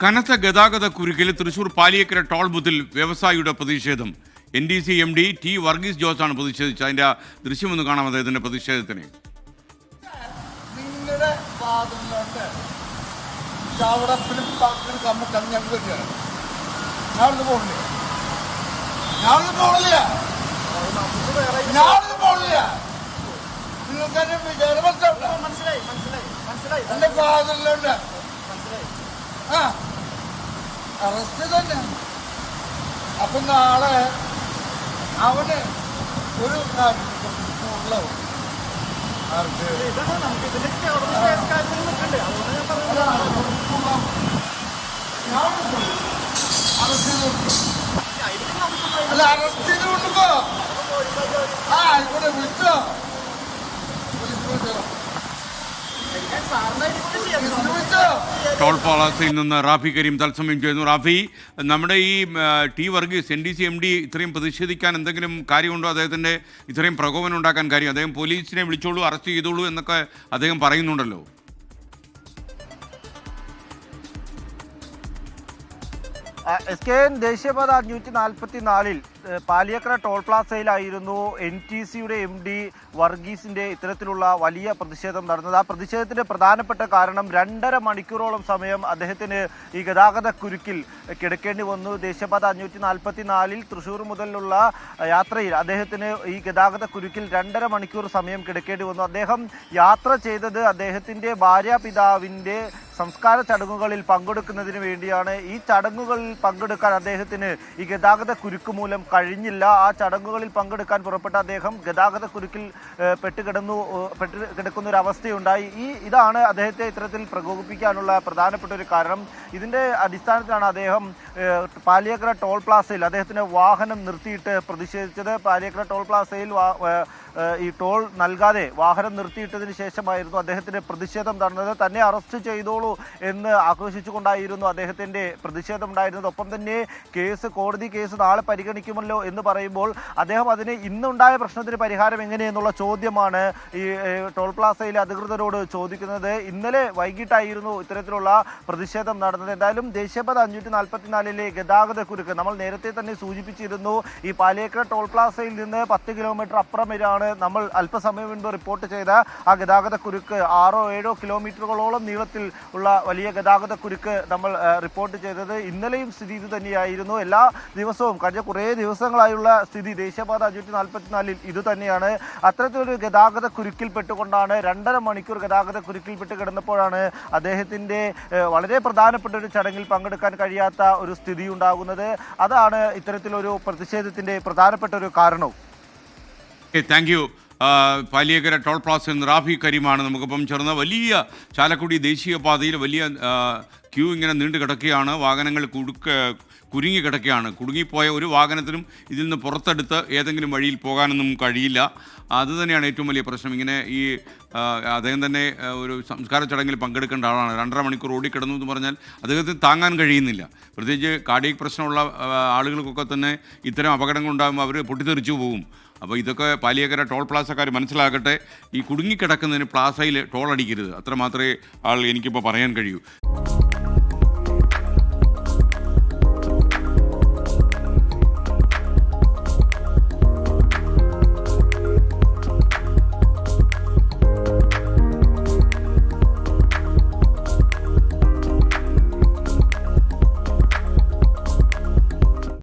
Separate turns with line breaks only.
കനത്ത ഗതാഗത കുരുക്കിൽ തൃശൂർ പാലിയേക്കര ടോൾ ബൂത്തിൽ വ്യവസായിയുടെ പ്രതിഷേധം. NDC MD ടി വർഗീസ് ജോസാണ് പ്രതിഷേധിച്ചത്. അതിൻ്റെ ദൃശ്യമൊന്ന് കാണാം അദ്ദേഹത്തിൻ്റെ പ്രതിഷേധത്തിന്.
നിങ്ങളുടെ വാദങ്ങളുടെ ചവടപ്പിലും പാക്കിലും കമ്മിട്ടാണ് ഞങ്ങൾക്ക് വരികയാണ്. ഞാനിത് പോണില്ല, നിങ്ങൾക്ക് എന്നെ വിചാരം മനസ്സിലായി. എന്റെ ഫാദറിലുണ്ട് അറസ്റ്റ് തന്നെ. അപ്പൊ നാളെ അവന് ഒരു കൂടുതലാവും. അല്ല അറസ്റ്റ് ചെയ്ത് കൊണ്ടുപോ. ആയിക്കോട്ടെ, വിളിച്ചോ.
ടോൾ പ്ലാസയിൽ നിന്ന് റാഫി കരീം തത്സമയം ചെയ്യുന്നു. റാഫി, നമ്മുടെ ഈ ടി വർഗീസ് NDC MD ഇത്രയും പ്രതിഷേധിക്കാൻ എന്തെങ്കിലും കാര്യമുണ്ടോ? അദ്ദേഹത്തിൻ്റെ ഇത്രയും പ്രകോപനം ഉണ്ടാക്കാൻ കാര്യം? അദ്ദേഹം പോലീസിനെ വിളിച്ചോളൂ, അറസ്റ്റ് ചെയ്തോളൂ എന്നൊക്കെ അദ്ദേഹം പറയുന്നുണ്ടല്ലോ.
SKN ദേശീയപാത 544-ൽ പാലിയേക്കര ടോൾ പ്ലാസയിലായിരുന്നു NTCയുടെ MD വർഗീസിൻ്റെ ഇത്തരത്തിലുള്ള വലിയ പ്രതിഷേധം നടന്നത്. ആ പ്രതിഷേധത്തിൻ്റെ പ്രധാനപ്പെട്ട കാരണം 2.5 മണിക്കൂറോളം സമയം അദ്ദേഹത്തിന് ഈ ഗതാഗത കുരുക്കിൽ കിടക്കേണ്ടി വന്നു. ദേശീയപാത 544-ൽ തൃശ്ശൂർ മുതലുള്ള യാത്രയിൽ അദ്ദേഹത്തിന് ഈ ഗതാഗത കുരുക്കിൽ 2.5 മണിക്കൂർ സമയം കിടക്കേണ്ടി വന്നു. അദ്ദേഹം യാത്ര ചെയ്തത് അദ്ദേഹത്തിൻ്റെ ഭാര്യാപിതാവിൻ്റെ സംസ്കാര ചടങ്ങുകളിൽ പങ്കെടുക്കുന്നതിന് വേണ്ടിയാണ്. ഈ ചടങ്ങുകളിൽ പങ്കെടുക്കാൻ അദ്ദേഹത്തിന് ഈ ഗതാഗത കുരുക്ക് മൂലം കഴിഞ്ഞില്ല. ആ ചടങ്ങുകളിൽ പങ്കെടുക്കാൻ പുറപ്പെട്ട അദ്ദേഹം ഗതാഗത കുരുക്കിൽ കിടക്കുന്ന ഒരു അവസ്ഥയുണ്ടായി. ഇതാണ് അദ്ദേഹത്തെ ഇത്തരത്തിൽ പ്രകോപിപ്പിക്കാനുള്ള പ്രധാനപ്പെട്ട ഒരു കാരണം. ഇതിൻ്റെ അടിസ്ഥാനത്തിലാണ് അദ്ദേഹം പാലിയേക്കര ടോൾ പ്ലാസയിൽ അദ്ദേഹത്തിൻ്റെ വാഹനം നിർത്തിയിട്ട് പ്രതിഷേധിച്ചത്. പാലിയേക്കര ടോൾ പ്ലാസയിൽ ഈ ടോൾ നൽകാതെ വാഹനം നിർത്തിയിട്ടതിന് ശേഷമായിരുന്നു അദ്ദേഹത്തിൻ്റെ പ്രതിഷേധം നടന്നത്. തന്നെ അറസ്റ്റ് ചെയ്തോളൂ എന്ന് ആഘോഷിച്ചുകൊണ്ടായിരുന്നു അദ്ദേഹത്തിൻ്റെ പ്രതിഷേധം ഉണ്ടായിരുന്നത്. ഒപ്പം തന്നെ കോടതി കേസ് നാളെ പരിഗണിക്കുമല്ലോ എന്ന് പറയുമ്പോൾ അദ്ദേഹം അതിന് ഇന്നുണ്ടായ പ്രശ്നത്തിന് പരിഹാരം എങ്ങനെയെന്നുള്ള ചോദ്യമാണ് ഈ ടോൾ പ്ലാസയിലെ അധികൃതരോട് ചോദിക്കുന്നത്. ഇന്നലെ വൈകിട്ടായിരുന്നു ഇത്തരത്തിലുള്ള പ്രതിഷേധം നടന്നത്. എന്തായാലും ദേശീയപാത 544-ലെ ഗതാഗത കുരുക്ക് നമ്മൾ നേരത്തെ തന്നെ സൂചിപ്പിച്ചിരുന്നു. ഈ പാലിയേക്കര ടോൾ പ്ലാസയിൽ നിന്ന് 10 കിലോമീറ്റർ അപ്പുറം വരെയാണ് നമ്മൾ അല്പസമയം മുൻപ് റിപ്പോർട്ട് ചെയ്ത ആ ഗതാഗത കുരുക്ക്. 6-7 കിലോമീറ്ററുകളോളം നീളത്തിൽ ഉള്ള വലിയ ഗതാഗത കുരുക്ക് നമ്മൾ റിപ്പോർട്ട് ചെയ്തത്. ഇന്നലെയും സ്ഥിതി ഇത് തന്നെയായിരുന്നു. എല്ലാ ദിവസവും കഴിഞ്ഞ കുറേ ദിവസങ്ങളായുള്ള സ്ഥിതി ദേശീയപാത 544-ൽ ഇത് തന്നെയാണ്. അത്തരത്തിലൊരു ഗതാഗത കുരുക്കിൽപ്പെട്ടുകൊണ്ടാണ് 2.5 മണിക്കൂർ ഗതാഗത കുരുക്കിൽപ്പെട്ട് കിടന്നപ്പോഴാണ് അദ്ദേഹത്തിൻ്റെ വളരെ പ്രധാനപ്പെട്ട ഒരു ചടങ്ങിൽ പങ്കെടുക്കാൻ കഴിയാത്ത ഒരു സ്ഥിതി ഉണ്ടാകുന്നത്. അതാണ് ഇത്തരത്തിലൊരു പ്രതിഷേധത്തിൻ്റെ പ്രധാനപ്പെട്ട ഒരു കാരണവും.
Thank you. പാലിയേക്കര ടോൾ പ്ലാസയിൽ നിന്ന് റാഫി കരീമാണ് നമുക്കിപ്പം ചേർന്ന. വലിയ ചാലക്കുടി ദേശീയപാതയിൽ വലിയ ക്യൂ ഇങ്ങനെ നീണ്ടു കിടക്കുകയാണ്. വാഹനങ്ങൾ കുരുങ്ങി കിടക്കുകയാണ്. കുടുങ്ങിപ്പോയ ഒരു വാഹനത്തിനും ഇതിൽ നിന്ന് പുറത്തെടുത്ത് ഏതെങ്കിലും വഴിയിൽ പോകാനൊന്നും കഴിയില്ല. അതുതന്നെയാണ് ഏറ്റവും വലിയ പ്രശ്നം. ഇങ്ങനെ ഈ അദ്ദേഹം തന്നെ ഒരു സംസ്കാര ചടങ്ങിൽ പങ്കെടുക്കേണ്ട ആളാണ്. 2.5 മണിക്കൂർ ഓടിക്കിടന്നു എന്ന് പറഞ്ഞാൽ അദ്ദേഹത്തിന് താങ്ങാൻ കഴിയുന്നില്ല. പ്രത്യേകിച്ച് കാർഡിയക് പ്രശ്നമുള്ള ആളുകൾക്കൊക്കെ തന്നെ ഇത്തരം അപകടങ്ങൾ ഉണ്ടാകുമ്പോൾ അവർ പൊട്ടിത്തെറിച്ചു പോകും. അപ്പോൾ ഇതൊക്കെ പാലിയേക്കര ടോൾ പ്ലാസക്കാർ മനസ്സിലാക്കട്ടെ. ഈ കുടുങ്ങിക്കിടക്കുന്നതിന് പ്ലാസയിൽ ടോൾ അടിക്കരുത്. അത്ര മാത്രമേ എനിക്കിപ്പോൾ പറയാൻ കഴിയൂ.